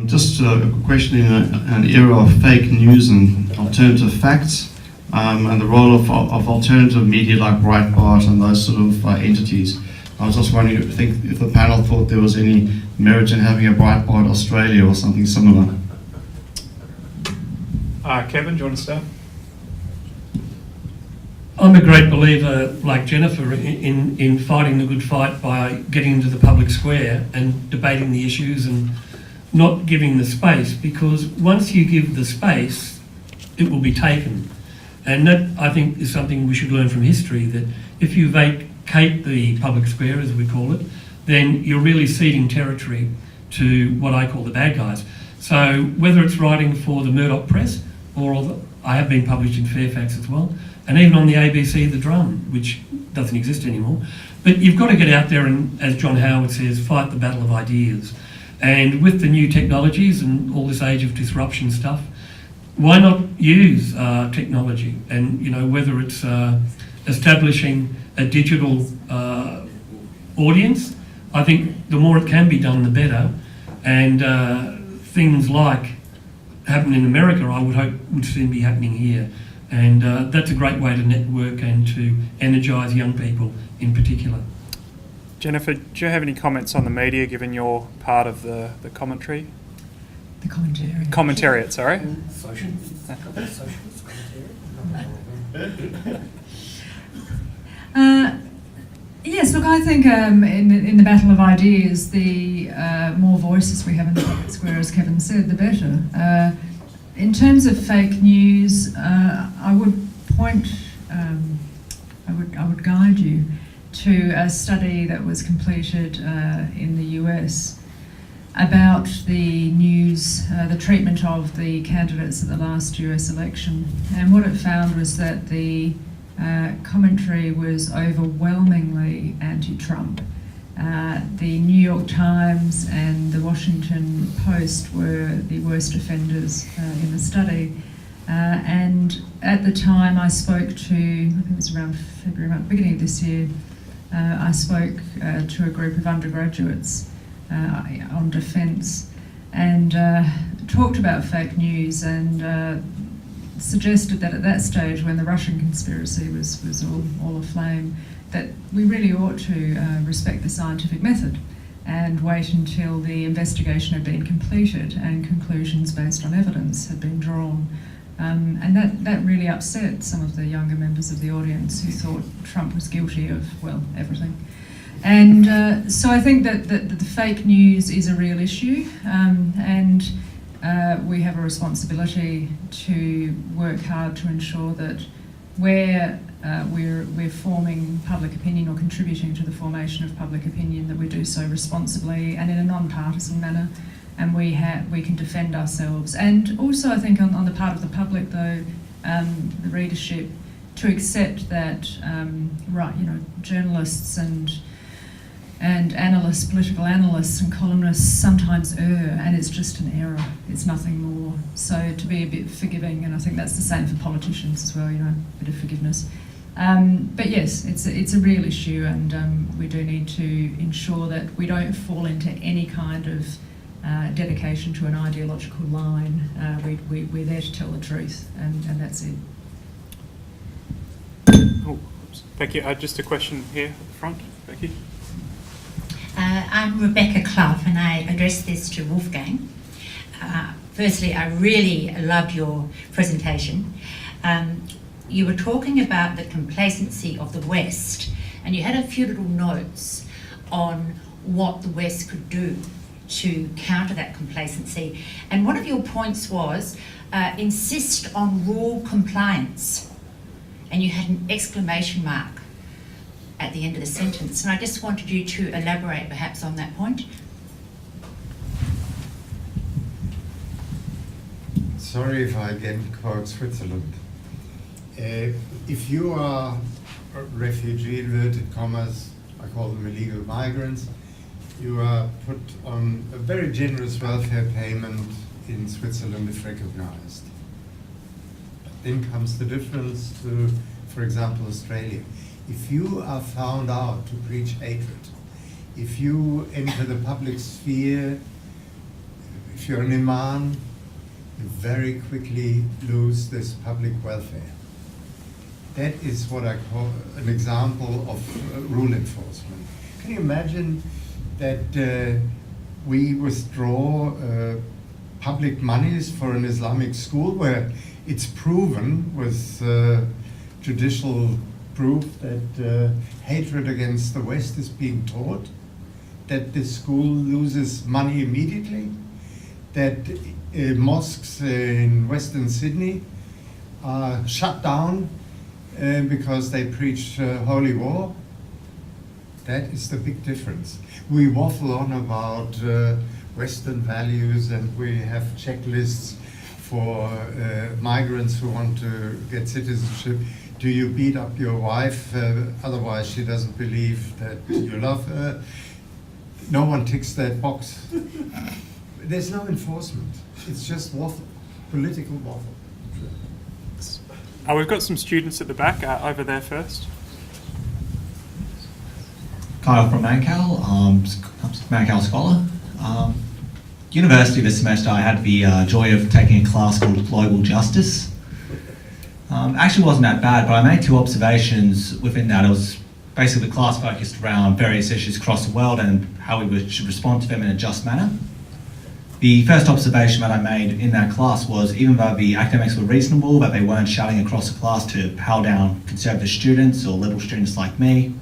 Just a question in an era of fake news and alternative facts, and the role of alternative media like Breitbart and those sort of entities. I was just wondering if the panel thought there was any merit in having a Breitbart Australia or something similar. Kevin, do you want to start? I'm a great believer, like Jennifer, in fighting the good fight by getting into the public square and debating the issues and not giving the space, because once you give the space, it will be taken. And that, I think, is something we should learn from history, that if you vacate the public square, as we call it, then you're really ceding territory to what I call the bad guys. So whether it's writing for the Murdoch Press, or I have been published in Fairfax as well, and even on the ABC The Drum, which doesn't exist anymore. But you've got to get out there and, as John Howard says, fight the battle of ideas. And with the new technologies and all this age of disruption stuff, why not use technology? And, you know, whether it's establishing a digital audience, I think the more it can be done, the better. And things like happen in America, I would hope would soon be happening here. And that's a great way to network and to energise young people in particular. Jennifer, do you have any comments on the media, given you're part of the commentary? The commentariat. Commentariat, sorry. Socialist commentariat. Yes, look, I think in the battle of ideas, the more voices we have in the public square, as Kevin said, the better. In terms of fake news, I would point, I would guide you to a study that was completed in the US about the news, the treatment of the candidates at the last US election. And what it found was that the commentary was overwhelmingly anti-Trump. The New York Times and the Washington Post were the worst offenders in the study. And at the time I spoke to, I think it was around February, beginning of this year, I spoke to a group of undergraduates on defence and talked about fake news and suggested that at that stage, when the Russian conspiracy was all aflame, that we really ought to respect the scientific method and wait until the investigation had been completed and conclusions based on evidence had been drawn. And that really upset some of the younger members of the audience who thought Trump was guilty of, well, everything. And so I think that the fake news is a real issue, and we have a responsibility to work hard to ensure that where we're forming public opinion or contributing to the formation of public opinion, that we do so responsibly and in a non-partisan manner, and we can defend ourselves. And also, I think on the part of the public, though, the readership, to accept that journalists and analysts, political analysts and columnists sometimes err, and it's just an error, it's nothing more. So to be a bit forgiving, and I think that's the same for politicians as well, a bit of forgiveness. But yes, it's a real issue, and we do need to ensure that we don't fall into any kind of dedication to an ideological line. We're there to tell the truth, and that's it. Oh, thank you. Just a question here at the front. Thank you. I'm Rebecca Clough, and I address this to Wolfgang. Firstly, I really loved your presentation. You were talking about the complacency of the West, and you had a few little notes on what the West could do to counter that complacency. And one of your points was insist on rule compliance, and you had an exclamation mark at the end of the sentence, and I just wanted you to elaborate perhaps on that point. Sorry if I again quote Switzerland. If you are a refugee, inverted commas, I call them illegal migrants, you are put on a very generous welfare payment in Switzerland if recognized. Then comes the difference to, for example, Australia. If you are found out to preach hatred, if you enter the public sphere, if if you're an imam, you very quickly lose this public welfare. That is what I call an example of rule enforcement. Can you imagine that we withdraw public monies for an Islamic school where it's proven with judicial proof that hatred against the West is being taught, that the school loses money immediately, that mosques in Western Sydney are shut down because they preach holy war? That is the big difference. We waffle on about Western values, and we have checklists for migrants who want to get citizenship. Do you beat up your wife? Otherwise she doesn't believe that you love her. No one ticks that box. There's no enforcement. It's just waffle, political waffle. We've got some students at the back, over there first. Kyle from Mannkal, Mannkal scholar. University this semester I had the joy of taking a class called Global Justice. Actually wasn't that bad, but I made two observations within that. It was basically the class focused around various issues across the world and how we should respond to them in a just manner. The first observation that I made in that class was, even though the academics were reasonable, that they weren't shouting across the class to power down conservative students or liberal students like me,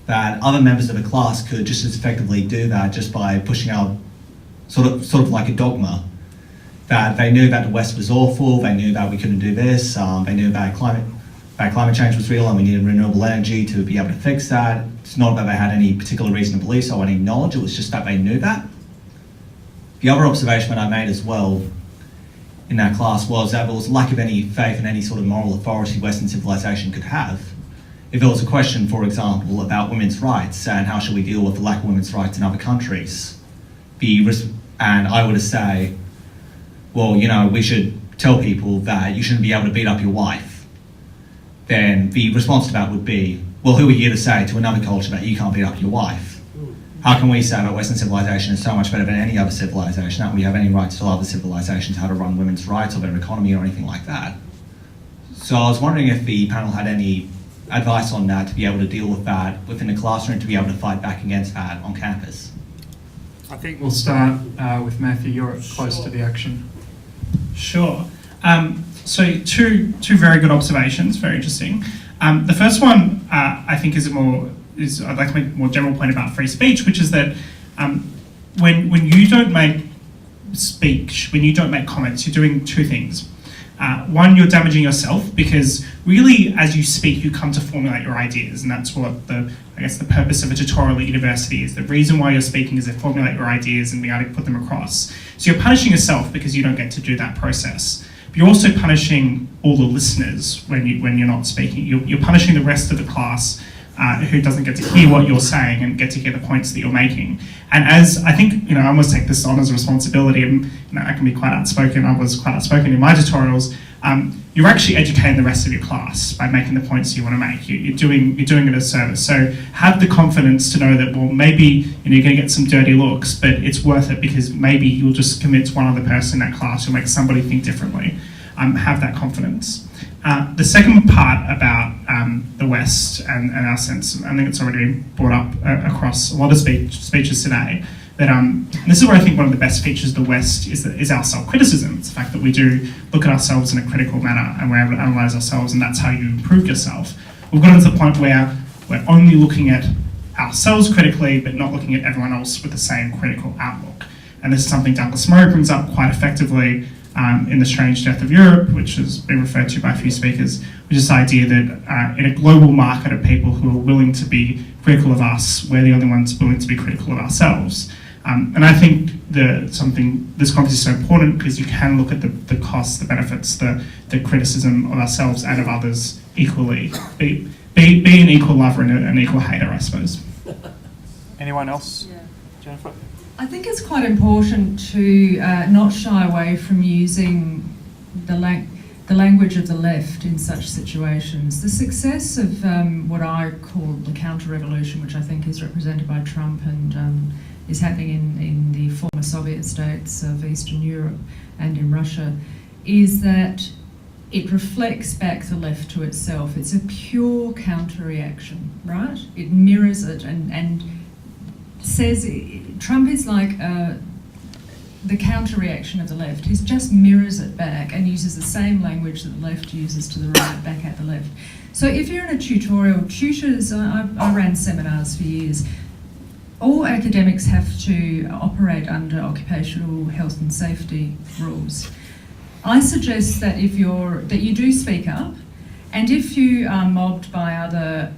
that other members of the class could just as effectively do that just by pushing out sort of like a dogma. That they knew that the West was awful, they knew that we couldn't do this, they knew that climate change was real and we needed renewable energy to be able to fix that. It's not that they had any particular reason to believe so or any knowledge, it was just that they knew that. The other observation that I made as well in that class was that there was a lack of any faith in any sort of moral authority Western civilization could have. If there was a question, for example, about women's rights and how should we deal with the lack of women's rights in other countries, and I would say, well, you know, we should tell people that you shouldn't be able to beat up your wife, then the response to that would be, well, who are you to say to another culture that you can't beat up your wife? How can we say that Western civilization is so much better than any other civilization, that we have any right to tell other civilizations how to run women's rights or their economy or anything like that? So I was wondering if the panel had any advice on that, to be able to deal with that within the classroom, to be able to fight back against that on campus. I think we'll start with Matthew. You're close to the action. Sure. So two very good observations, very interesting. The first one I think I'd like to make a more general point about free speech, which is that when you don't make speech, when you don't make comments, you're doing two things. One, you're damaging yourself, because really, as you speak, you come to formulate your ideas, and that's what the purpose of a tutorial at university is. The reason why you're speaking is to formulate your ideas and be able to put them across. So you're punishing yourself because you don't get to do that process. But you're also punishing all the listeners when you're not speaking. You're punishing the rest of the class who doesn't get to hear what you're saying and get to hear the points that you're making. And as I think, I almost take this on as a responsibility, and I can be quite outspoken. I was quite outspoken in my tutorials. You're actually educating the rest of your class by making the points you want to make. You're doing it as service. So have the confidence to know that, well, maybe you're going to get some dirty looks, but it's worth it because maybe you'll just convince one other person in that class. You'll make somebody think differently. Have that confidence. The second part about the West and our sense, I think it's already been brought up across a lot of speeches today, that this is where I think one of the best features of the West is our self-criticism. It's the fact that we do look at ourselves in a critical manner and we're able to analyse ourselves, and that's how you improve yourself. We've gotten to the point where we're only looking at ourselves critically but not looking at everyone else with the same critical outlook. And this is something Douglas Murray brings up quite effectively in The Strange Death of Europe, which has been referred to by a few speakers, which is this idea that in a global market of people who are willing to be critical of us, we're the only ones willing to be critical of ourselves. And I think this conference is so important because you can look at the costs, the benefits, the criticism of ourselves and of others equally. Be an equal lover and an equal hater, I suppose. Anyone else? Yeah. Jennifer? I think it's quite important to not shy away from using the language of the left in such situations. The success of what I call the counter-revolution, which I think is represented by Trump and is happening in the former Soviet states of Eastern Europe and in Russia, is that it reflects back the left to itself. It's a pure counter-reaction, right? It mirrors it and says Trump is like the counter-reaction of the left. He just mirrors it back and uses the same language that the left uses to the right back at the left. So if you're in a tutorial, tutors, I ran seminars for years, all academics have to operate under occupational health and safety rules. I suggest that that you do speak up, and if you are mobbed by other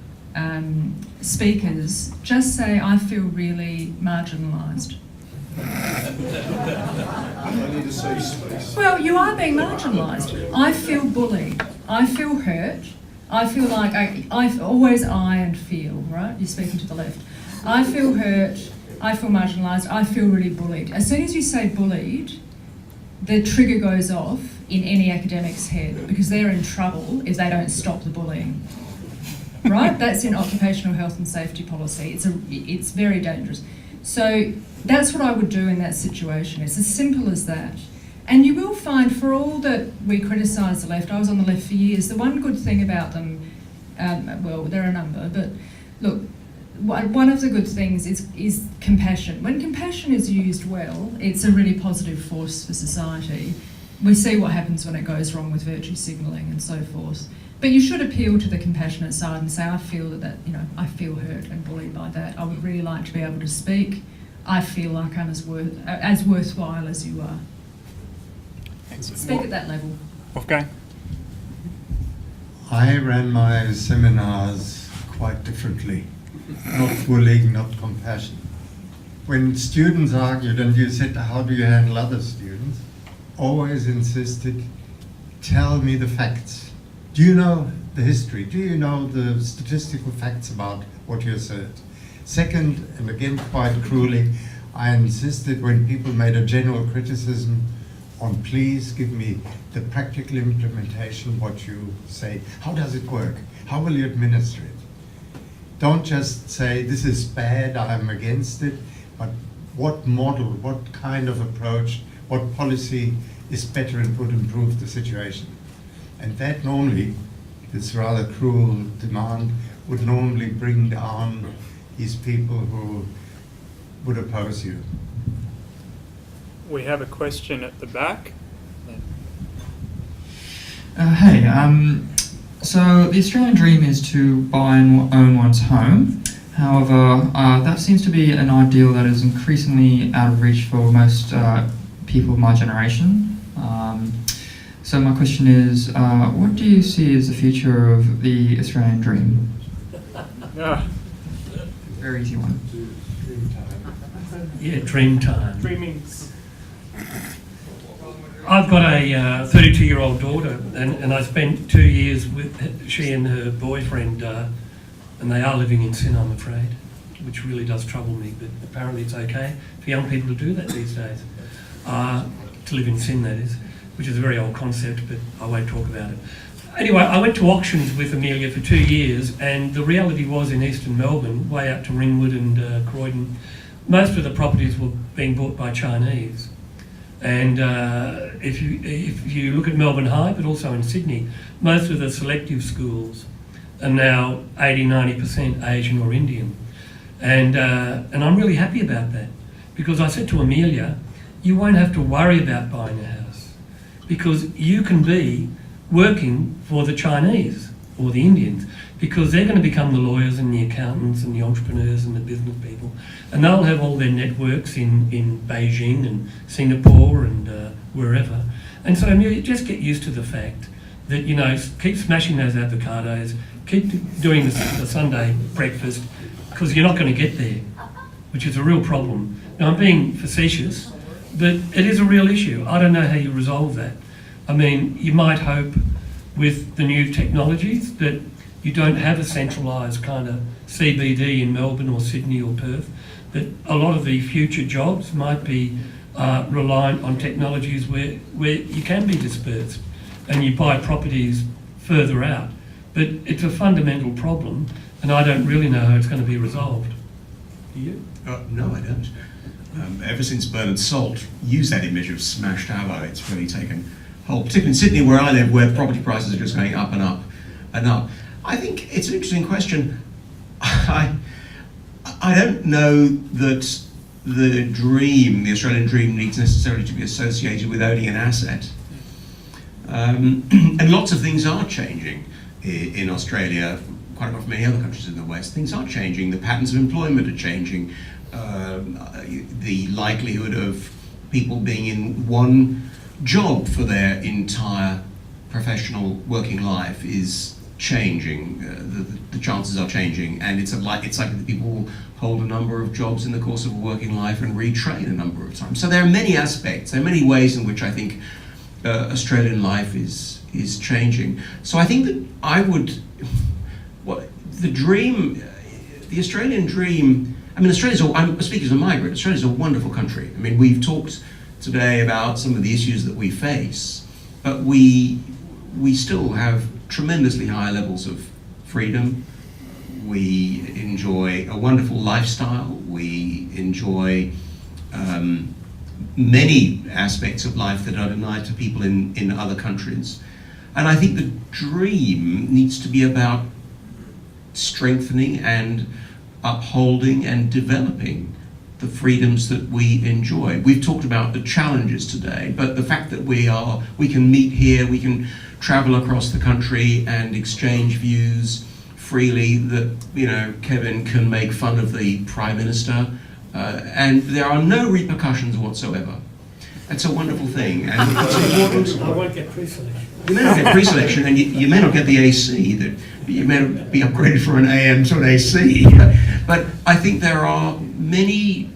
speakers, just say, I feel really marginalised. Well, you are being marginalised. I feel bullied. I feel hurt. I feel like I always and feel, right? You're speaking to the left. I feel hurt. I feel marginalised. I feel really bullied. As soon as you say bullied, the trigger goes off in any academic's head because they're in trouble if they don't stop the bullying. Right? That's in occupational health and safety policy. It's very dangerous. So that's what I would do in that situation. It's as simple as that. And you will find, for all that we criticise the left, I was on the left for years, the one good thing about them, well, there are a number, but look, one of the good things is compassion. When compassion is used well, it's a really positive force for society. We see what happens when it goes wrong with virtue signalling and so forth. But you should appeal to the compassionate side and say, I feel that I feel hurt and bullied by that. I would really like to be able to speak. I feel like I'm as worthwhile as you are. Speak at that level. Wolfgang? I ran my seminars quite differently. Not bullying, not compassion. When students argued and you said, how do you handle other students? Always insisted, tell me the facts. Do you know the history? Do you know the statistical facts about what you assert? Second, and again quite cruelly, I insisted when people made a general criticism on please give me the practical implementation, what you say. How does it work? How will you administer it? Don't just say this is bad, I'm against it, but what model, what kind of approach, what policy is better and would improve the situation. And that normally, this rather cruel demand, would normally bring down these people who would oppose you. We have a question at the back. So the Australian dream is to buy and own one's home. However, that seems to be an ideal that is increasingly out of reach for most people of my generation. So my question is, what do you see as the future of the Australian dream? Very easy one. Yeah, dream time. Dreamings. I've got a 32-year-old daughter, and I spent 2 years with she and her boyfriend, and they are living in sin, I'm afraid, which really does trouble me, but apparently it's okay for young people to do that these days, to live in sin, that is, which is a very old concept, but I won't talk about it. Anyway, I went to auctions with Amelia for 2 years, and the reality was in eastern Melbourne, way out to Ringwood and Croydon, most of the properties were being bought by Chinese. And if you look at Melbourne High, but also in Sydney, most of the selective schools are now 80-90% Asian or Indian. And I'm really happy about that, because I said to Amelia, you won't have to worry about buying a house, because you can be working for the Chinese or the Indians, because they're going to become the lawyers and the accountants and the entrepreneurs and the business people, and they'll have all their networks in Beijing and Singapore and wherever. And so Amelia, just get used to the fact that, you know, keep smashing those avocados, keep doing the Sunday breakfast, because you're not going to get there, which is a real problem. Now, I'm being facetious, but it is a real issue. I don't know how you resolve that. I mean, you might hope with the new technologies that you don't have a centralised kind of CBD in Melbourne or Sydney or Perth, that a lot of the future jobs might be reliant on technologies where you can be dispersed and you buy properties further out. But it's a fundamental problem, and I don't really know how it's going to be resolved. Do you? No, I don't. ever since Bernard Salt used that image of smashed aloe, it's really taken hold, particularly in Sydney where I live, where property prices are just going up and up and up. I think it's an interesting question. I don't know that the dream, the Australian dream, needs necessarily to be associated with owning an asset. And lots of things are changing in Australia, quite apart from many other countries in the West. Things are changing. The patterns of employment are changing. The likelihood of people being in one job for their entire professional working life is changing. The chances are changing, and it's likely that people will hold a number of jobs in the course of a working life and retrain a number of times. So there are many aspects, there are many ways in which I think Australian life is changing. So I think that the Australian dream, I mean, I'm speaking as a migrant, Australia's a wonderful country. I mean, we've talked today about some of the issues that we face, but we still have tremendously high levels of freedom. We enjoy a wonderful lifestyle. We enjoy many aspects of life that are denied to people in other countries. And I think the dream needs to be about strengthening and upholding and developing the freedoms that we enjoy. We've talked about the challenges today, but the fact that we can meet here, we can travel across the country and exchange views freely, that Kevin can make fun of the Prime Minister, and there are no repercussions whatsoever. It's a wonderful thing, and it's important. I won't get pre-selection. You may not get pre-selection, and you may not get the AC. That you may not be upgraded from an AM to an AC. But I think there are many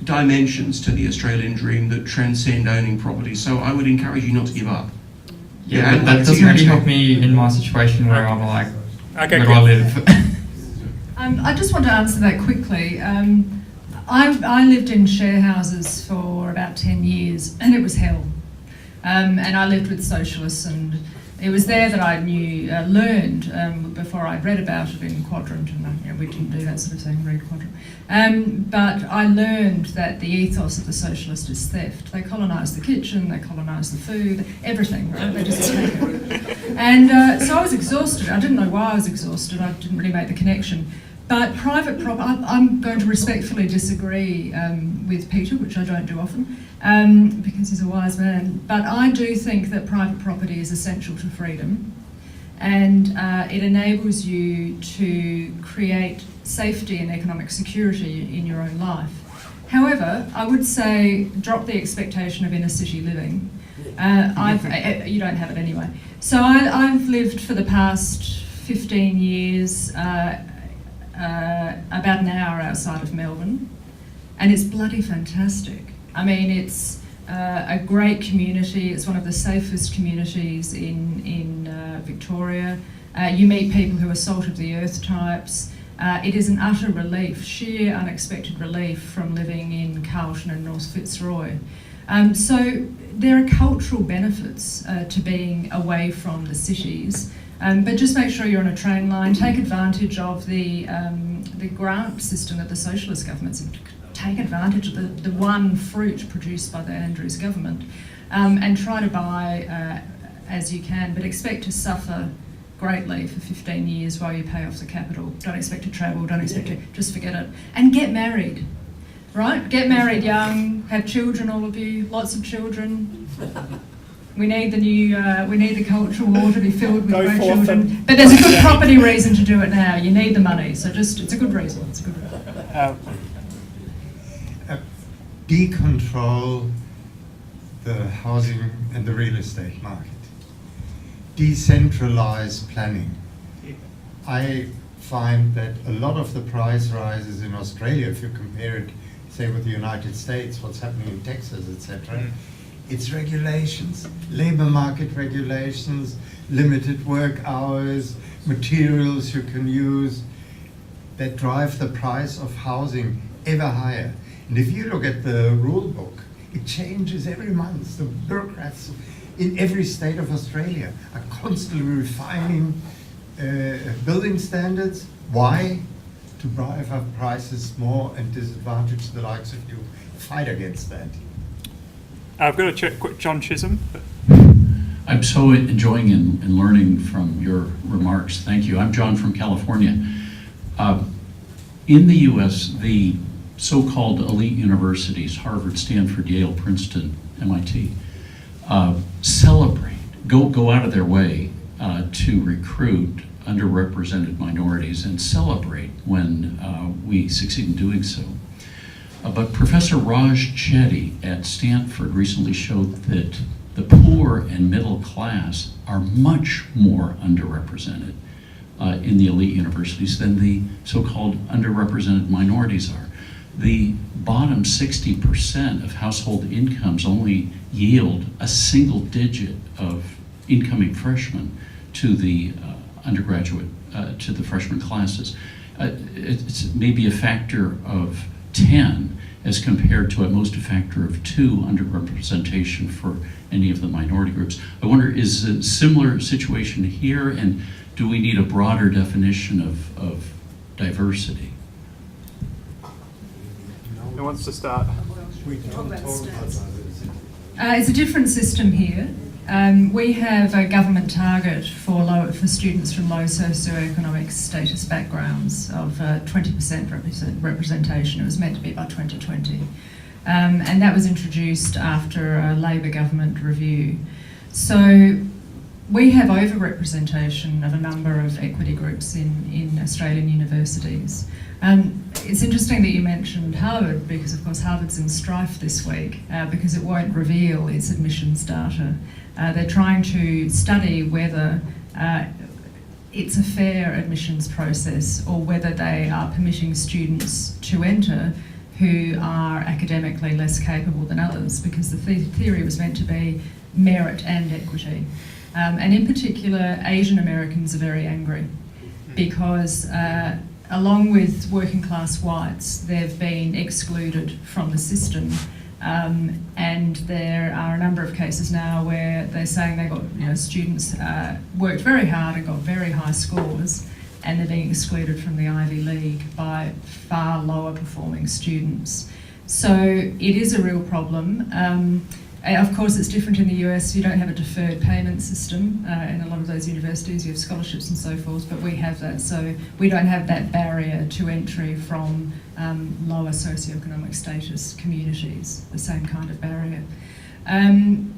dimensions to the Australian dream that transcend owning property. So I would encourage you not to give up. Yeah, but that doesn't really help me in my situation where I'm like, Okay, where do I live? I just want to answer that quickly. I lived in share houses for about 10 years, and it was hell. And I lived with socialists, and it was there that I learned before I'd read about it in Quadrant, and we didn't do that sort of thing, read Quadrant. But I learned that the ethos of the socialist is theft. They colonise the kitchen, they colonise the food, everything, right? They just take it. And so I was exhausted. I didn't know why I was exhausted. I didn't really make the connection. But private property, I'm going to respectfully disagree with Peter, which I don't do often, because he's a wise man. But I do think that private property is essential to freedom, and it enables you to create safety and economic security in your own life. However, I would say drop the expectation of inner city living. You don't have it anyway. So I've lived for the past 15 years about an hour outside of Melbourne, and it's bloody fantastic. I mean, it's a great community. It's one of the safest communities in Victoria. You meet people who are salt of the earth types. It is an utter relief, sheer unexpected relief from living in Carlton and North Fitzroy. So there are cultural benefits to being away from the cities. But just make sure you're on a train line. Take advantage of the grant system that the socialist governments have. Take advantage of the one fruit produced by the Andrews government, and try to buy as you can, but expect to suffer greatly for 15 years while you pay off the capital. Don't expect to travel, don't expect to, just forget it. And get married, right? Get married young, have children, all of you, lots of children. We need the cultural war to be filled with great children. But there's a good property reason to do it now. You need the money, so it's a good reason. It's a good reason. Decontrol the housing and the real estate market. Decentralize planning. I find that a lot of the price rises in Australia, if you compare it, say, with the United States, what's happening in Texas, etc., it's regulations, labor market regulations, limited work hours, materials you can use, that drive the price of housing ever higher. And if you look at the rule book, it changes every month. The bureaucrats in every state of Australia are constantly refining building standards. Why? To to drive up prices more and disadvantage the likes of you. Fight against that. I've got to check John Chisholm. I'm so enjoying and learning from your remarks. Thank you. I'm John from California. In the US, the so-called elite universities, Harvard, Stanford, Yale, Princeton, MIT, celebrate, go out of their way to recruit underrepresented minorities and celebrate when we succeed in doing so. But Professor Raj Chetty at Stanford recently showed that the poor and middle class are much more underrepresented in the elite universities than the so-called underrepresented minorities are. The bottom 60% of household incomes only yield a single digit of incoming freshmen to the undergraduate, to the freshman classes. It's maybe a factor of 10 as compared to at most a factor of 2 underrepresentation for any of the minority groups. I wonder, is a similar situation here, and do we need a broader definition of diversity? Who wants to start? It's a different system here. We have a government target for students from low socioeconomic status backgrounds of 20% representation. It was meant to be by 2020. And that was introduced after a Labor government review. So we have overrepresentation of a number of equity groups in Australian universities. It's interesting that you mentioned Harvard, because of course Harvard's in strife this week because it won't reveal its admissions data. They're trying to study whether it's a fair admissions process or whether they are permitting students to enter who are academically less capable than others, because the theory was meant to be merit and equity. And in particular, Asian Americans are very angry because along with working class whites, they've been excluded from the system. And there are a number of cases now where they're saying they got, students worked very hard and got very high scores, and they're being excluded from the Ivy League by far lower performing students. So it is a real problem. Of course, it's different in the US. You don't have a deferred payment system in a lot of those universities. You have scholarships and so forth, but we have that. So we don't have that barrier to entry from lower socioeconomic status communities, the same kind of barrier.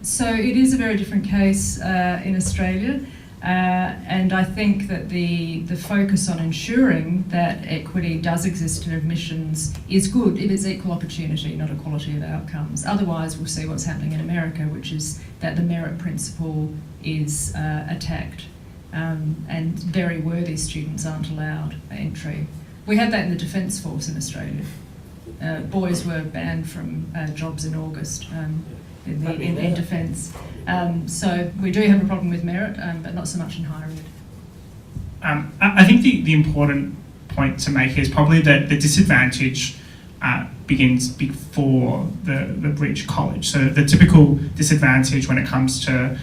So it is a very different case in Australia. And I think that the focus on ensuring that equity does exist in admissions is good if it's equal opportunity, not equality of outcomes. Otherwise, we'll see what's happening in America, which is that the merit principle is attacked and very worthy students aren't allowed entry. We have that in the Defence Force in Australia. Boys were banned from jobs in August. In defence. So we do have a problem with merit, but not so much in higher ed. I think the important point to make here is probably that the disadvantage begins before the reach college. So the typical disadvantage when it comes to,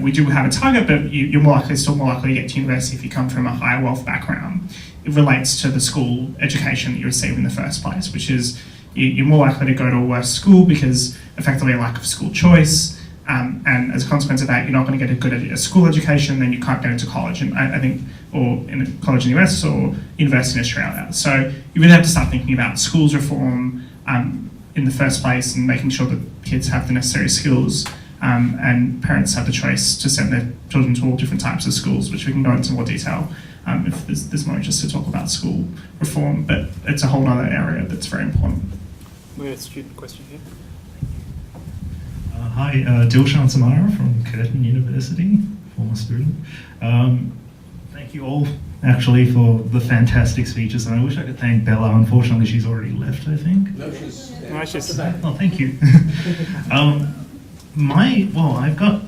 we do have a target, but you're still more likely to get to university if you come from a higher wealth background. It relates to the school education that you receive in the first place, which is you're more likely to go to a worse school because effectively a lack of school choice, and as a consequence of that, you're not going to get a school education, then you can't get into college, and I think, or in college in the US or university in Australia. So you really have to start thinking about schools reform in the first place and making sure that kids have the necessary skills, and parents have the choice to send their children to all different types of schools, which we can go into more detail if there's more interest to talk about school reform, but it's a whole other area that's very important. We have a student question here. Hi, Dilshan Samara from Curtin University, former student. Thank you all, actually, for the fantastic speeches, and I wish I could thank Bella. Unfortunately, she's already left, I think. No, she's Oh, thank you. I've got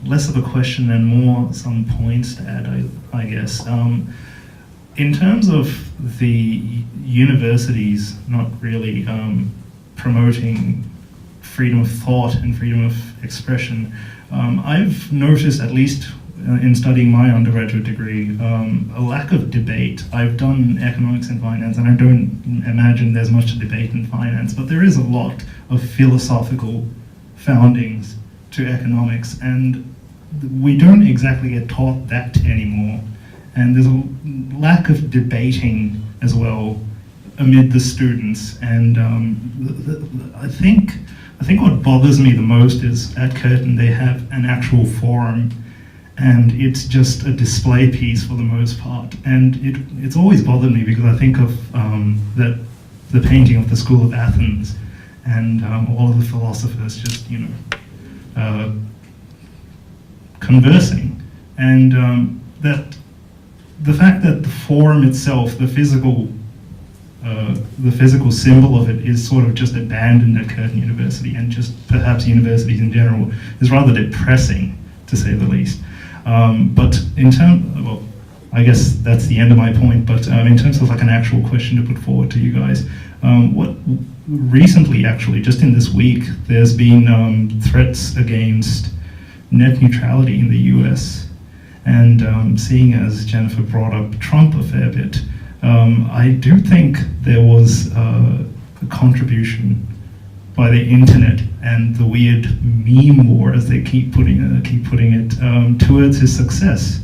less of a question and more some points to add, I guess. In terms of the universities not really promoting freedom of thought and freedom of expression, I've noticed, at least in studying my undergraduate degree, a lack of debate. I've done economics and finance, and I don't imagine there's much debate in finance, but there is a lot of philosophical foundings to economics, and we don't exactly get taught that anymore. And there's a lack of debating as well amid the students. And I think what bothers me the most is at Curtin they have an actual forum, and it's just a display piece for the most part. And it's always bothered me because I think of the painting of the School of Athens, and all of the philosophers just, conversing. And that the fact that the forum itself, the physical symbol of it, is sort of just abandoned at Curtin University, and just perhaps universities in general, is rather depressing, to say the least. But in terms, well, I guess that's the end of my point, but in terms of like an actual question to put forward to you guys, what recently, actually, just in this week, there's been threats against net neutrality in the US, and seeing as Jennifer brought up Trump a fair bit, I do think there was a contribution by the internet and the weird meme war, as they keep putting it, towards his success.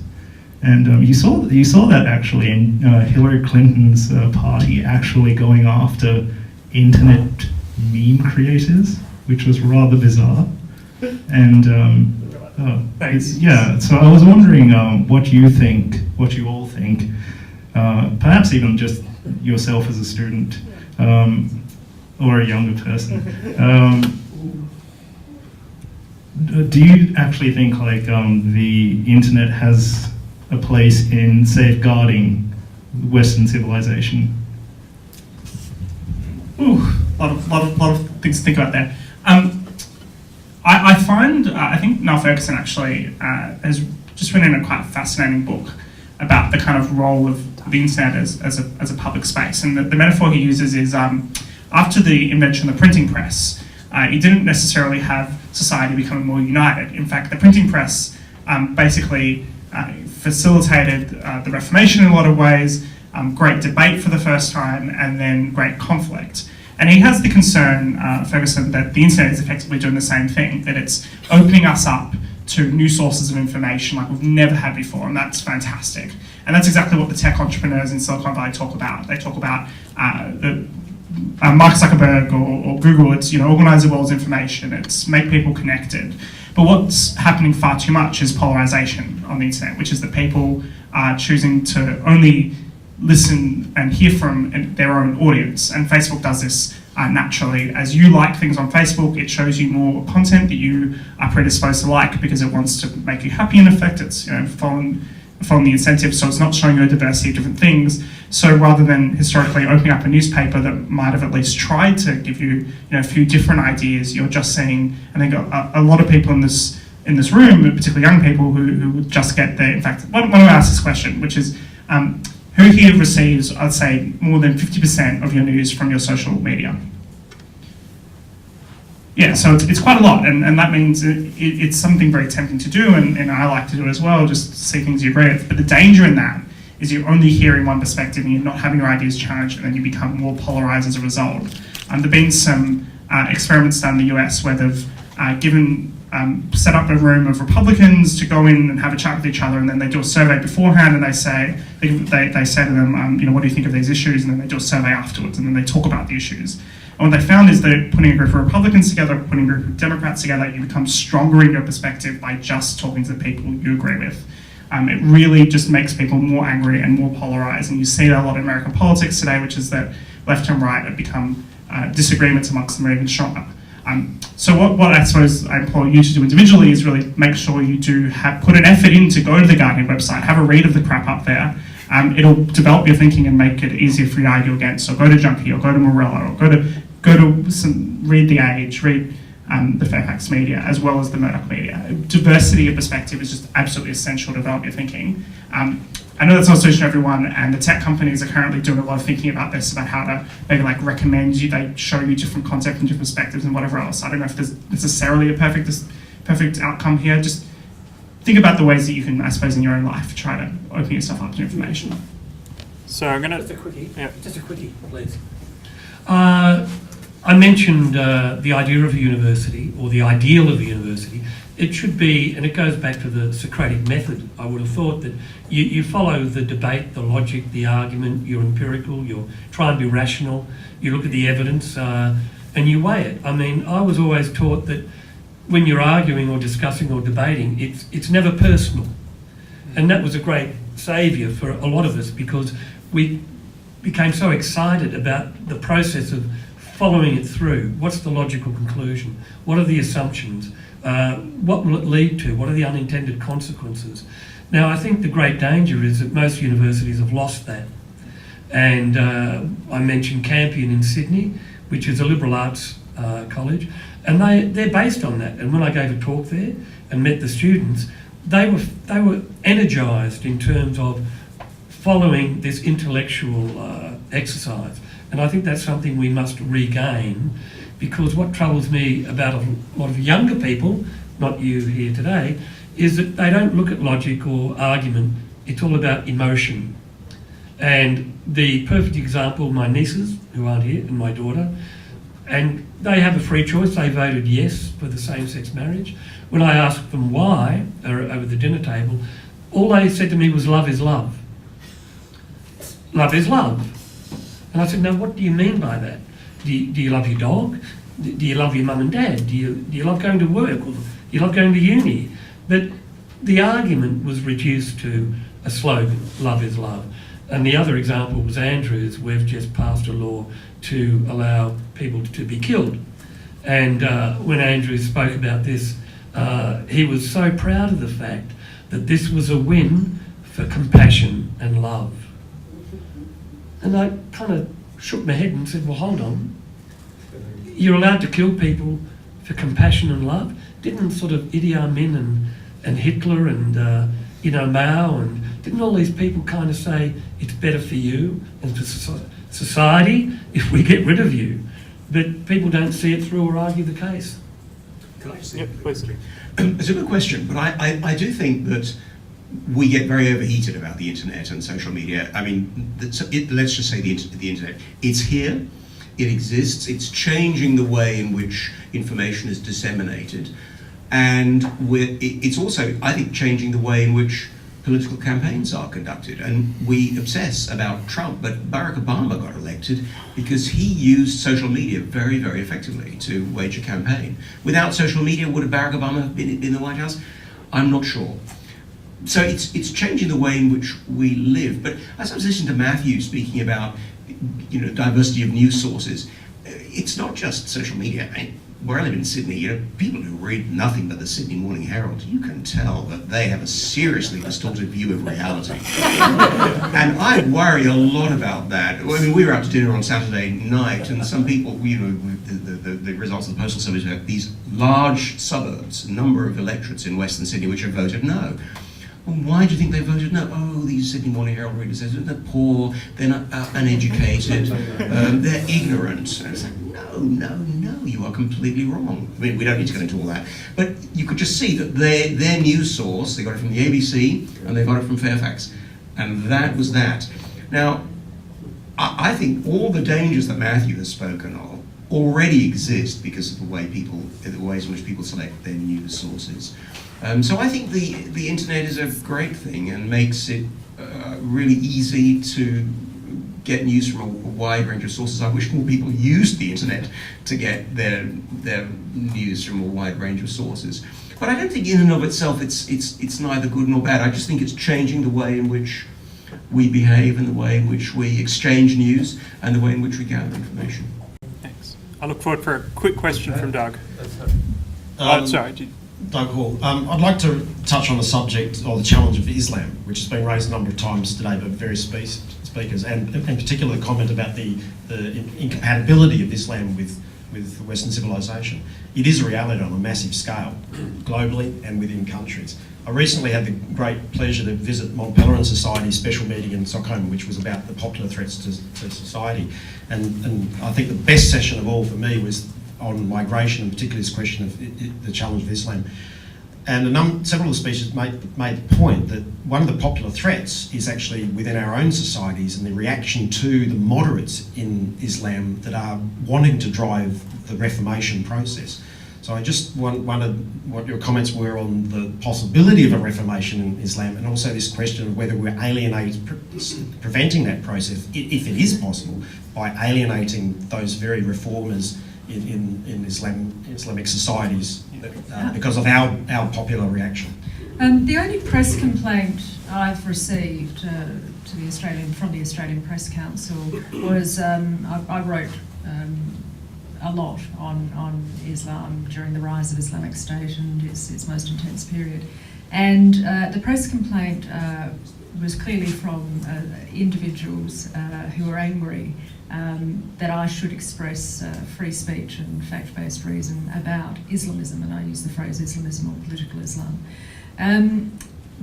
And you saw that actually in Hillary Clinton's party actually going after internet meme creators, which was rather bizarre. And yeah, so I was wondering what you all think, perhaps even just yourself as a student or a younger person. Do you actually think like the internet has a place in safeguarding Western civilization? Ooh, lot of things to think about there. I think Andrew Ferguson actually has just written a quite fascinating book about the kind of role of the internet as a public space. And the metaphor he uses is after the invention of the printing press, you didn't necessarily have society becoming more united. In fact, the printing press basically facilitated the Reformation in a lot of ways, great debate for the first time, and then great conflict. And he has the concern, Ferguson, that the internet is effectively doing the same thing, that it's opening us up to new sources of information like we've never had before, and that's fantastic. And that's exactly what the tech entrepreneurs in Silicon Valley talk about. They talk about Mark Zuckerberg or Google. It's organize the world's information. It's make people connected. But what's happening far too much is polarization on the internet, which is that people are choosing to only listen and hear from their own audience. And Facebook does this naturally. As you like things on Facebook, it shows you more content that you are predisposed to like because it wants to make you happy. In effect, it's following the incentive, so it's not showing you a diversity of different things. So rather than historically opening up a newspaper that might have at least tried to give you a few different ideas, you're just seeing, I think a lot of people in this room, particularly young people, who would just get the, in fact, why don't I ask this question, which is, who here receives, I'd say, more than 50% of your news from your social media? Yeah, so it's quite a lot, and that means it's something very tempting to do, and I like to do it as well, just see things you agree with. But the danger in that is you're only hearing one perspective and you're not having your ideas challenged, and then you become more polarized as a result. There have been some experiments done in the US where they've set up a room of Republicans to go in and have a chat with each other, and then they do a survey beforehand, and they say to them, what do you think of these issues? And then they do a survey afterwards, and then they talk about the issues. And what they found is that putting a group of Republicans together, putting a group of Democrats together, you become stronger in your perspective by just talking to the people you agree with. It really just makes people more angry and more polarized, and you see that a lot in American politics today, which is that left and right have become disagreements amongst them are even stronger. So what I suppose I implore you to do individually is really make sure you do put an effort in to go to the Guardian website, have a read of the crap up there. It'll develop your thinking and make it easier for you to argue against. So go to Junkie or go to Morello or go to read The Age, read the Fairfax media as well as the Murdoch media. Diversity of perspective is just absolutely essential to develop your thinking. I know that's not a solution to everyone, and the tech companies are currently doing a lot of thinking about this, about how to maybe recommend you, they show you different content from different perspectives and whatever else. I don't know if there's necessarily a perfect outcome here. Just think about the ways that you can, I suppose, in your own life, try to open yourself up to information. So I'm going to... Just a quickie. Yeah. Just a quickie, please. I mentioned the idea of a university, or the ideal of a university. It should be, and it goes back to the Socratic method, I would have thought that you follow the debate, the logic, the argument, you're empirical, you're trying to be rational, you look at the evidence, and you weigh it. I mean, I was always taught that when you're arguing or discussing or debating, it's never personal. And that was a great saviour for a lot of us, because we became so excited about the process of following it through. What's the logical conclusion? What are the assumptions? What will it lead to? What are the unintended consequences? Now, I think the great danger is that most universities have lost that. And I mentioned Campion in Sydney, which is a liberal arts college, and they're based on that. And when I gave a talk there and met the students, they were energised in terms of following this intellectual exercise. And I think that's something we must regain, because what troubles me about a lot of younger people, not you here today, is that they don't look at logic or argument. It's all about emotion. And the perfect example, my nieces, who aren't here, and my daughter, and they have a free choice. They voted yes for the same-sex marriage. When I asked them why, over the dinner table, all they said to me was, love is love. Love is love. And I said, now what do you mean by that? Do you love your dog? Do you love your mum and dad? Do you love going to work? Or do you love going to uni? But the argument was reduced to a slogan, love is love. And the other example was Andrew's. We've just passed a law to allow people to be killed. And when Andrew spoke about this, he was so proud of the fact that this was a win for compassion and love. And I kind of shook my head and said, well, hold on. You're allowed to kill people for compassion and love? Didn't sort of Idi Amin and Hitler and Mao, and didn't all these people kind of say it's better for you and for society if we get rid of you? But people don't see it through or argue the case. Yep, please. It's a good question, but I do think that we get very overheated about the internet and social media. I mean, let's just say the internet. It's here, it exists, it's changing the way in which information is disseminated. And it's also, I think, changing the way in which political campaigns are conducted. And we obsess about Trump, but Barack Obama got elected because he used social media very, very effectively to wage a campaign. Without social media, would Barack Obama have been in the White House? I'm not sure. So it's changing the way in which we live. But as I was listening to Matthew speaking about, diversity of news sources, it's not just social media. I mean, where I live in Sydney, people who read nothing but the Sydney Morning Herald, you can tell that they have a seriously distorted view of reality. And I worry a lot about that. I mean, we were out to dinner on Saturday night, and some people, the results of the Postal Service have these large suburbs, a number of electorates in Western Sydney which have voted no. Well, why do you think they voted no? Oh, these Sydney Morning Herald readers say they're poor, they're not uneducated, they're ignorant. And it's like, no, you are completely wrong. I mean, we don't need to get into all that. But you could just see that their news source, they got it from the ABC and they got it from Fairfax. And that was that. Now, I think all the dangers that Matthew has spoken of already exist because of the ways in which people select their news sources. So I think the internet is a great thing and makes it really easy to get news from a wide range of sources. I wish more people used the internet to get their news from a wide range of sources. But I don't think in and of itself it's neither good nor bad. I just think it's changing the way in which we behave and the way in which we exchange news and the way in which we gather information. Thanks. I look forward for a quick question from Doug. Sorry. Doug Hall. I'd like to touch on the subject or the challenge of Islam, which has been raised a number of times today by various speakers, and in particular the comment about the incompatibility of Islam with Western civilization. It is a reality on a massive scale, globally and within countries. I recently had the great pleasure to visit Mont Pelerin Society's special meeting in Stockholm, which was about the popular threats to society. And I think the best session of all for me was on migration, and particularly this question of the challenge of Islam. And several of the speeches made the point that one of the popular threats is actually within our own societies and the reaction to the moderates in Islam that are wanting to drive the reformation process. So I just wondered what your comments were on the possibility of a reformation in Islam, and also this question of whether we're preventing that process, if it is possible, by alienating those very reformers in Islamic societies because of our popular reaction. The only press complaint I've received from the Australian Press Council was I wrote a lot on Islam during the rise of Islamic State and its most intense period. And the press complaint was clearly from individuals who were angry that I should express free speech and fact-based reason about Islamism, and I use the phrase Islamism or political Islam.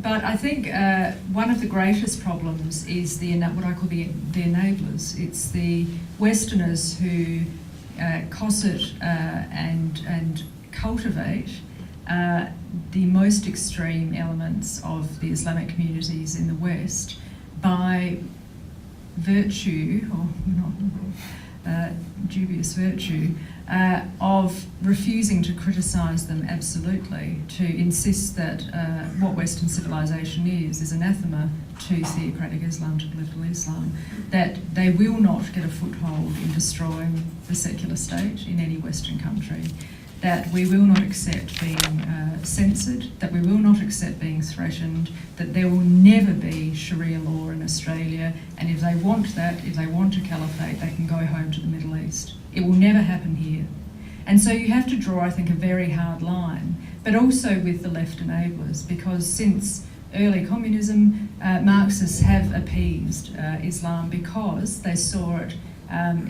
But I think one of the greatest problems is what I call the enablers. It's the Westerners who cosset and cultivate the most extreme elements of the Islamic communities in the West by virtue, or not dubious virtue, of refusing to criticise them absolutely, to insist that what Western civilisation is anathema to theocratic Islam, to political Islam, that they will not get a foothold in destroying the secular state in any Western country, that we will not accept being censored, that we will not accept being threatened, that there will never be Sharia law in Australia, and if they want that, if they want a caliphate, they can go home to the Middle East. It will never happen here. And so you have to draw, I think, a very hard line, but also with the left enablers, because since early communism, Marxists have appeased Islam because they saw it,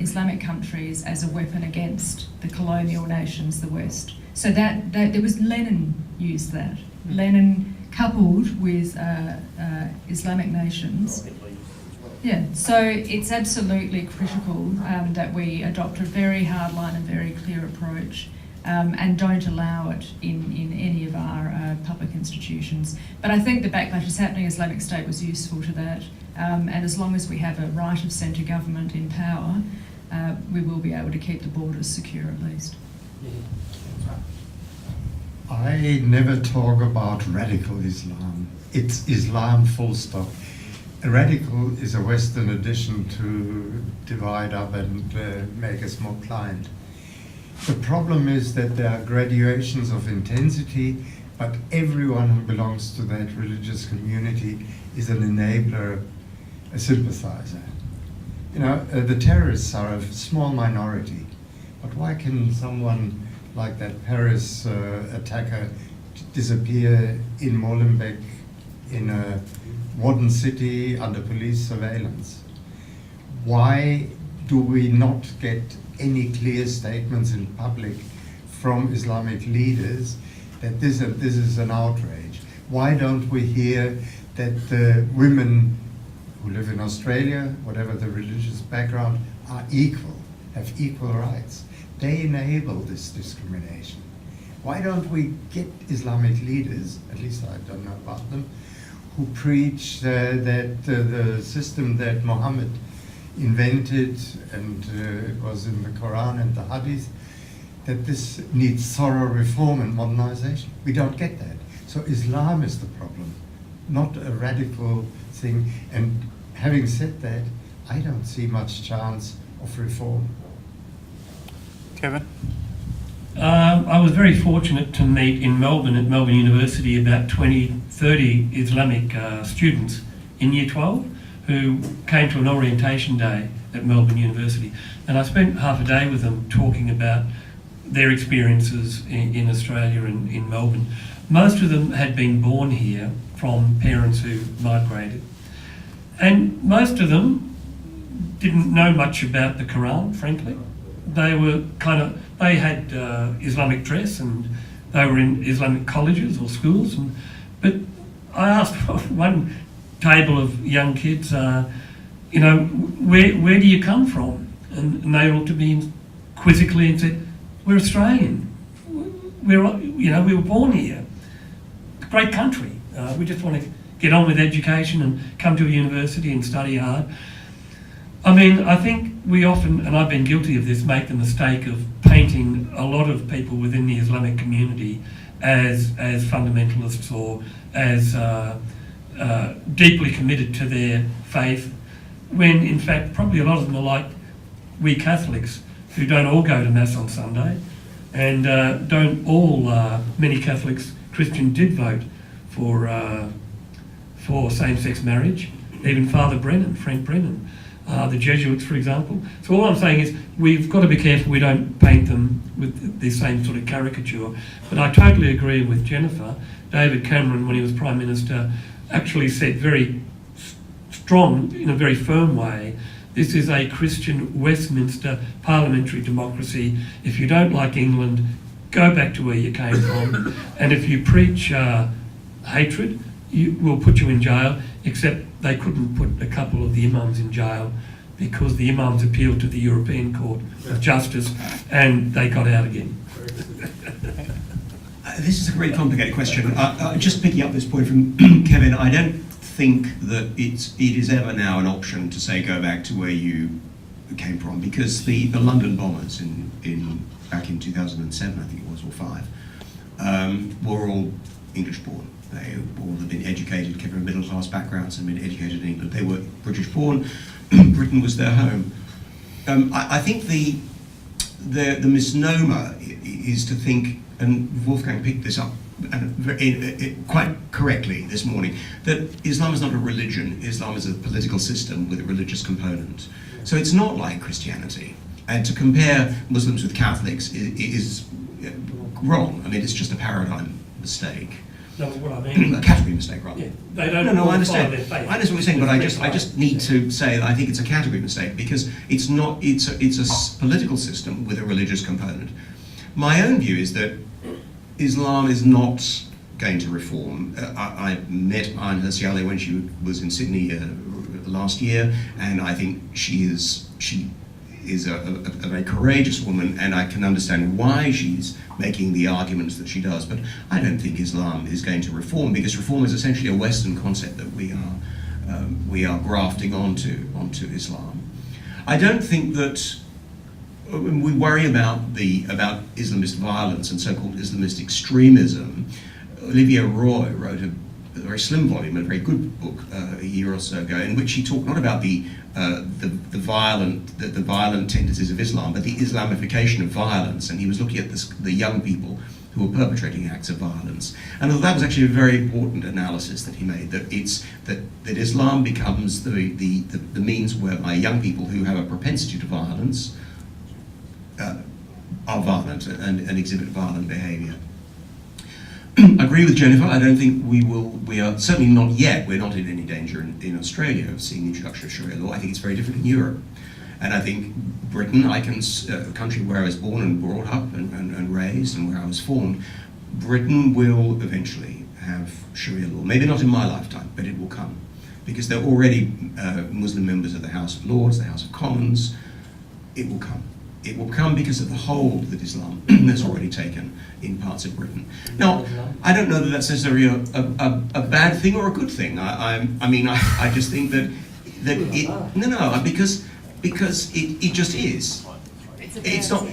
Islamic countries, as a weapon against the colonial nations, the West. So that there was Lenin used that. Lenin coupled with Islamic nations. Yeah, so it's absolutely critical that we adopt a very hard line and very clear approach and don't allow it in any of our public institutions. But I think the backlash is happening. Islamic State was useful to that. And as long as we have a right of centre government in power, we will be able to keep the borders secure at least. I never talk about radical Islam. It's Islam full stop. A radical is a Western addition to divide up and make us more pliant. The problem is that there are graduations of intensity, but everyone who belongs to that religious community is an enabler, a sympathizer. You know, the terrorists are a small minority, but why can someone like that Paris attacker disappear in Molenbeek in a modern city under police surveillance? Why do we not get any clear statements in public from Islamic leaders that this is an outrage? Why don't we hear that the women who live in Australia, whatever the religious background, are equal, have equal rights? They enable this discrimination. Why don't we get Islamic leaders, at least I don't know about them, who preach that the system that Muhammad invented and was in the Quran and the Hadith, that this needs thorough reform and modernization? We don't get that. So Islam is the problem, not a radical thing. And having said that, I don't see much chance of reform. Kevin? I was very fortunate to meet in Melbourne, at Melbourne University, about 30 Islamic students in Year 12 who came to an orientation day at Melbourne University. And I spent half a day with them talking about their experiences in Australia and in Melbourne. Most of them had been born here from parents who migrated. And most of them didn't know much about the Quran, frankly. They were they had Islamic dress and they were in Islamic colleges or schools. But I asked one table of young kids, where do you come from? And they looked at me quizzically and said, we're Australian. We were born here. great country. We just want to get on with education and come to a university and study hard. I mean, I think we often, and I've been guilty of this, make the mistake of painting a lot of people within the Islamic community as fundamentalists or as deeply committed to their faith, when in fact probably a lot of them are like we Catholics who don't all go to Mass on Sunday, and don't all, many Catholics, Christian did vote for same-sex marriage, even Father Brennan, Frank Brennan, the Jesuits, for example. So all I'm saying is we've got to be careful we don't paint them with the same sort of caricature. But I totally agree with Jennifer. David Cameron, when he was Prime Minister, actually said very strong, in a very firm way, this is a Christian Westminster parliamentary democracy. If you don't like England, go back to where you came from. And if you preach hatred, we'll put you in jail, except they couldn't put a couple of the imams in jail because the imams appealed to the European Court of Justice and they got out again. This is a very complicated question. Just picking up this point from Kevin, I don't think that it is ever now an option to say go back to where you came from, because the London bombers back in 2007, I think it was, or 5, were all English born. They all had been educated, came from middle class backgrounds and been educated in England. They were British born. Britain was their home. I think the misnomer is to think, and Wolfgang picked this up quite correctly this morning, that Islam is not a religion. Islam is a political system with a religious component. So it's not like Christianity. And to compare Muslims with Catholics is wrong. I mean, it's just a paradigm mistake. No, what I mean, a category mistake, rather. Yeah, they don't. No, I understand. Their faith. I understand what you're saying, but I just need to say that I think it's a category mistake, because it's not. It's a political system with a religious component. My own view is that Islam is not going to reform. I met Ayaan Hirsi Ali when she was in Sydney last year, and I think she is a very courageous woman, and I can understand why she's making the arguments that she does. But I don't think Islam is going to reform, because reform is essentially a Western concept that we are grafting onto Islam. I don't think that we worry about Islamist violence and so-called Islamist extremism. Olivia Roy wrote a very slim volume, a very good book a year or so ago, in which he talked not about the violent tendencies of Islam, but the Islamification of violence, and he was looking at the young people who were perpetrating acts of violence. And that was actually a very important analysis that he made, that Islam becomes the means whereby young people who have a propensity to violence are violent and exhibit violent behaviour. I agree with Jennifer. I don't think we are certainly not yet. We're not in any danger in Australia of seeing the introduction of Sharia law. I think it's very different in Europe. And I think Britain, a country where I was born and brought up and raised and where I was formed, Britain will eventually have Sharia law. Maybe not in my lifetime, but it will come. Because there are already Muslim members of the House of Lords, the House of Commons. It will come. It will come because of the hold that Islam has already taken in parts of Britain. Now, I don't know that that's necessarily a bad thing or a good thing. I just think that because it just is. It's not.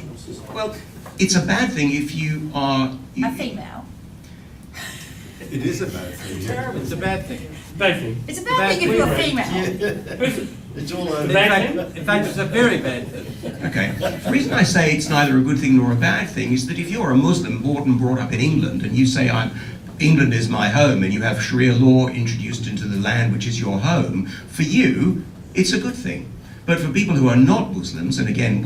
Well, it's a bad thing if you are a female. It is a bad thing. Terrible. It's a bad thing. Bad thing. It's a bad thing if you're female. It's all over. In fact, it's a very bad thing. Okay. The reason I say it's neither a good thing nor a bad thing is that if you're a Muslim born and brought up in England and you say England is my home, and you have Sharia law introduced into the land which is your home, for you, it's a good thing. But for people who are not Muslims, and again,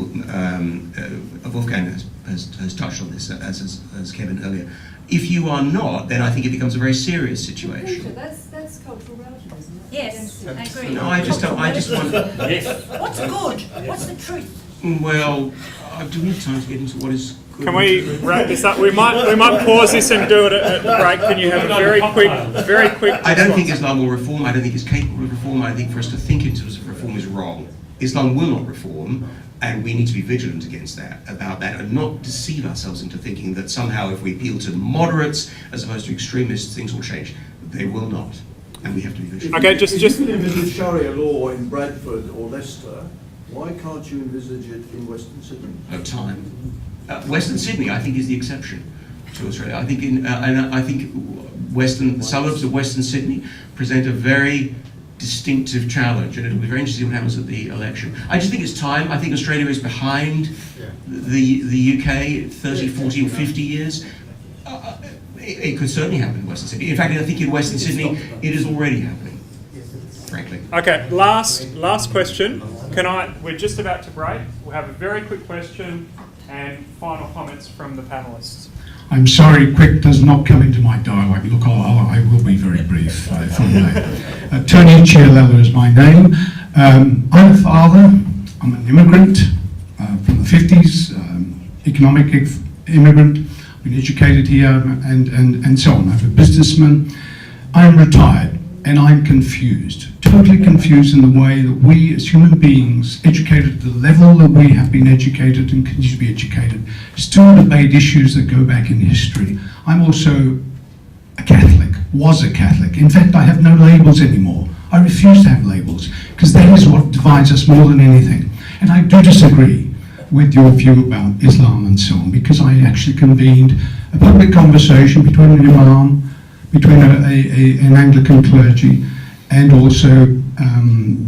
Wolfgang has touched on this, as Kevin earlier, if you are not, then I think it becomes a very serious situation. That's cultural relativism. Yes, I agree. No, I just want... Yes. What's good? What's the truth? Well, do we have time to get into what is good? Can we wrap this up? We might pause this and do it at the break. Can you have a very quick? I don't think Islam will reform. I don't think it's capable of reform. I think for us to think in terms of reform is wrong. Islam will not reform. And we need to be vigilant against that, about that, and not deceive ourselves into thinking that somehow if we appeal to moderates as opposed to extremists, things will change. They will not, and we have to be vigilant. Okay, If you can envisage Sharia law in Bradford or Leicester, why can't you envisage it in Western Sydney? No time. Western Sydney, I think, is the exception to Australia. I think I think the suburbs of Western Sydney present a very distinctive challenge, and it'll be very interesting what happens at the election. I just think it's time. I think Australia is behind the UK 30, 40 or 50 years. It could certainly happen in Western Sydney. In fact, I think in Western Sydney it is already happening, frankly. Okay, last question. We're just about to break. We'll have a very quick question and final comments from the panellists. I'm sorry, quick does not come into my dialogue. Look, I will be very brief, if I may. Tony Chialella is my name. I'm a father. I'm an immigrant from the 50s, economic immigrant. I've been educated here and so on. I'm a businessman. I'm retired and I'm confused, totally confused in the way that we as human beings, educated at the level that we have been educated and continue to be educated, still debate issues that go back in history. I'm also a Catholic, was a Catholic. In fact, I have no labels anymore. I refuse to have labels because that is what divides us more than anything. And I do disagree with your view about Islam and so on, because I actually convened a public conversation between an imam, between an Anglican clergy, and also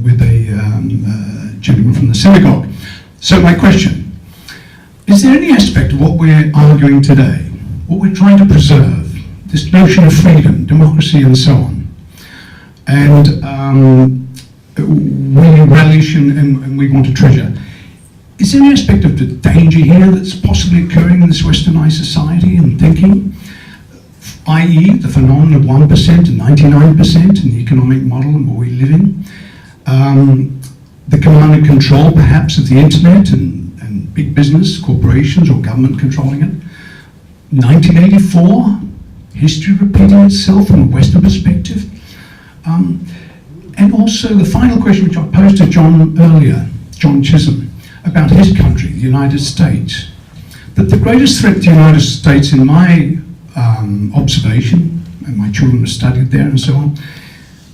with a gentleman from the synagogue. So my question, is there any aspect of what we're arguing today, what we're trying to preserve, this notion of freedom, democracy and so on, and we relish and we want to treasure, is there any aspect of the danger here that's possibly occurring in this westernised society and thinking, i.e. the phenomenon of 1% and 99% in the economic model and what we live in, the command and control perhaps of the internet and big business, corporations or government controlling it, 1984, history repeating itself from a Western perspective, and also the final question which I posed to John earlier, John Chisholm, about his country, the United States, that the greatest threat to the United States in my observation, and my children have studied there and so on,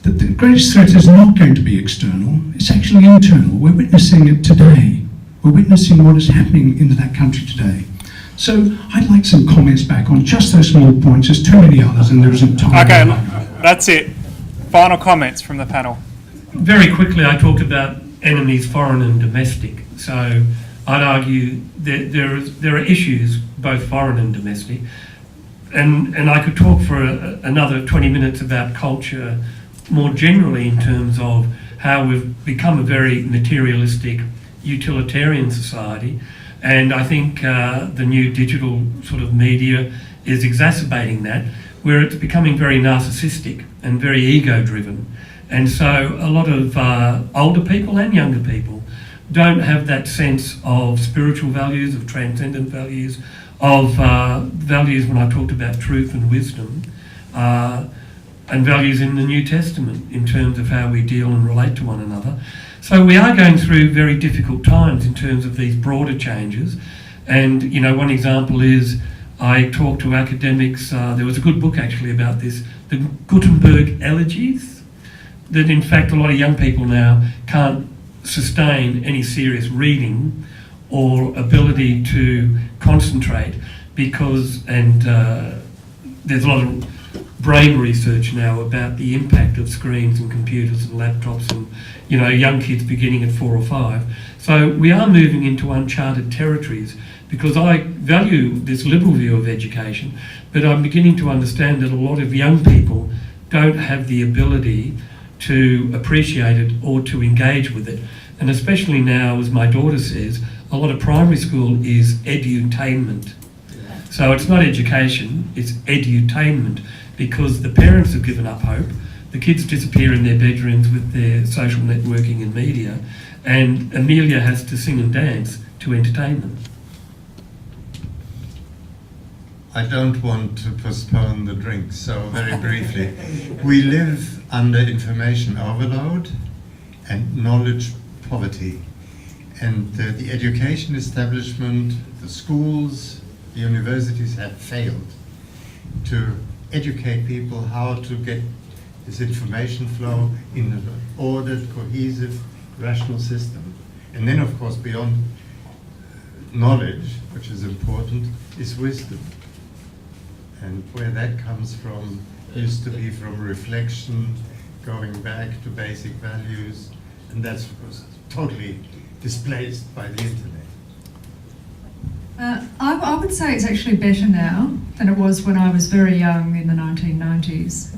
that the greatest threat is not going to be external, it's actually internal. We're witnessing it today. We're witnessing what is happening in that country today. So I'd like some comments back on just those small points. There's too many others and there isn't time. Okay, that's it. Final comments from the panel. Very quickly, I talked about enemies, foreign and domestic. So I'd argue that there are issues, both foreign and domestic. And I could talk for another 20 minutes about culture more generally in terms of how we've become a very materialistic, utilitarian society. And I think the new digital sort of media is exacerbating that, where it's becoming very narcissistic and very ego-driven. And so a lot of older people and younger people don't have that sense of spiritual values, of transcendent values, of values when I talked about truth and wisdom, and values in the New Testament in terms of how we deal and relate to one another. So we are going through very difficult times in terms of these broader changes. And, you know, one example is I talked to academics, there was a good book actually about this, the Gutenberg elegies, that in fact a lot of young people now can't sustain any serious reading or ability to concentrate because, and there's a lot of brain research now about the impact of screens and computers and laptops and, you know, young kids beginning at 4 or 5. So we are moving into uncharted territories because I value this liberal view of education, but I'm beginning to understand that a lot of young people don't have the ability to appreciate it or to engage with it. And especially now, as my daughter says, a lot of primary school is edutainment. So it's not education, it's edutainment, because the parents have given up hope, the kids disappear in their bedrooms with their social networking and media, and Amelia has to sing and dance to entertain them. I don't want to postpone the drink, so very briefly. We live under information overload and knowledge poverty. And the education establishment, the schools, the universities have failed to educate people how to get this information flow in an ordered, cohesive, rational system. And then, of course, beyond knowledge, which is important, is wisdom. And where that comes from used to be from reflection, going back to basic values, and that's, of course, totally displaced by the internet. I would say it's actually better now than it was when I was very young in the 1990s.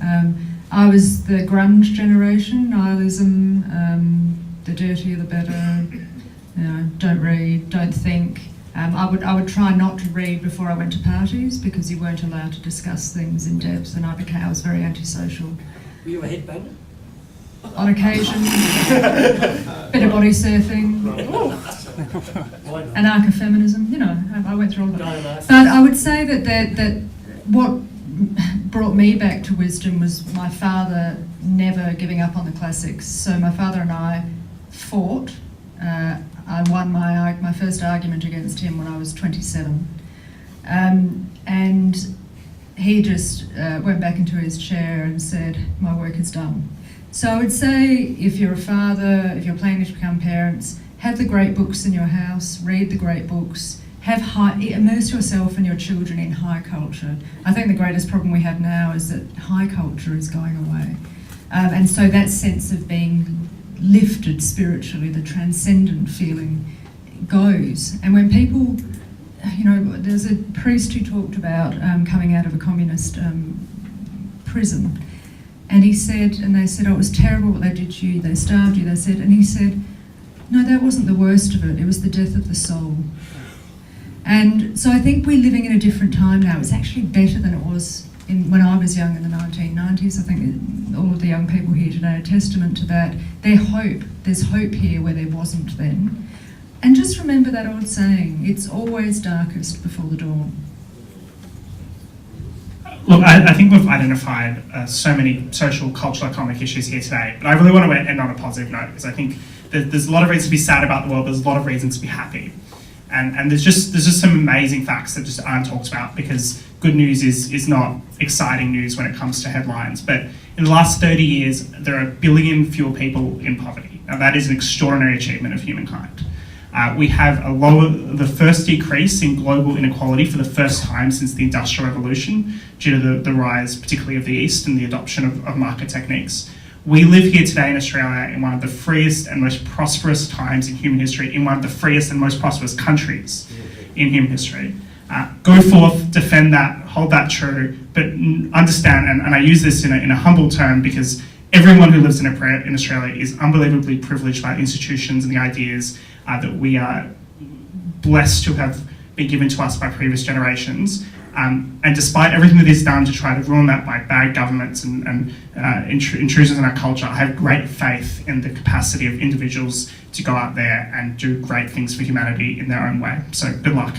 I was the grunge generation, nihilism, the dirtier the better, you know, don't read, don't think. I would try not to read before I went to parties because you weren't allowed to discuss things in depth, and I was very antisocial. Were you a headbanger? On occasion, bit of body surfing, anarcho-feminism, you know, I went through all of that. But I would say that what brought me back to wisdom was my father never giving up on the classics. So my father and I fought. I won my first argument against him when I was 27. And he just went back into his chair and said, my work is done. So I would say if you're a father, if you're planning to become parents, have the great books in your house, read the great books, immerse yourself and your children in high culture. I think the greatest problem we have now is that high culture is going away. And so that sense of being lifted spiritually, the transcendent feeling goes. And when people, you know, there's a priest who talked about coming out of a communist prison, and he said, and they said, oh, it was terrible what they did to you, they starved you, they said, and he said, no, that wasn't the worst of it was the death of the soul. And so I think we're living in a different time now. It's actually better than it was when I was young in the 1990s. I think all of the young people here today are testament to that. There's hope here where there wasn't then. And just remember that old saying, it's always darkest before the dawn. Look, I think we've identified so many social, cultural, economic issues here today, but I really want to end on a positive note, because I think that there's a lot of reasons to be sad about the world, there's a lot of reasons to be happy. And there's just some amazing facts that just aren't talked about, because good news is not exciting news when it comes to headlines. But in the last 30 years, there are 1 billion fewer people in poverty. Now that is an extraordinary achievement of humankind. We have the first decrease in global inequality for the first time since the Industrial Revolution, due to the rise particularly of the East and the adoption of market techniques. We live here today in Australia in one of the freest and most prosperous times in human history, in one of the freest and most prosperous countries in human history. Go forth, defend that, hold that true, but understand, and I use this in a humble term, because everyone who lives in Australia is unbelievably privileged by institutions and the ideas that we are blessed to have been given to us by previous generations. And despite everything that is done to try to ruin that by bad governments and intrusions in our culture, I have great faith in the capacity of individuals to go out there and do great things for humanity in their own way. So good luck.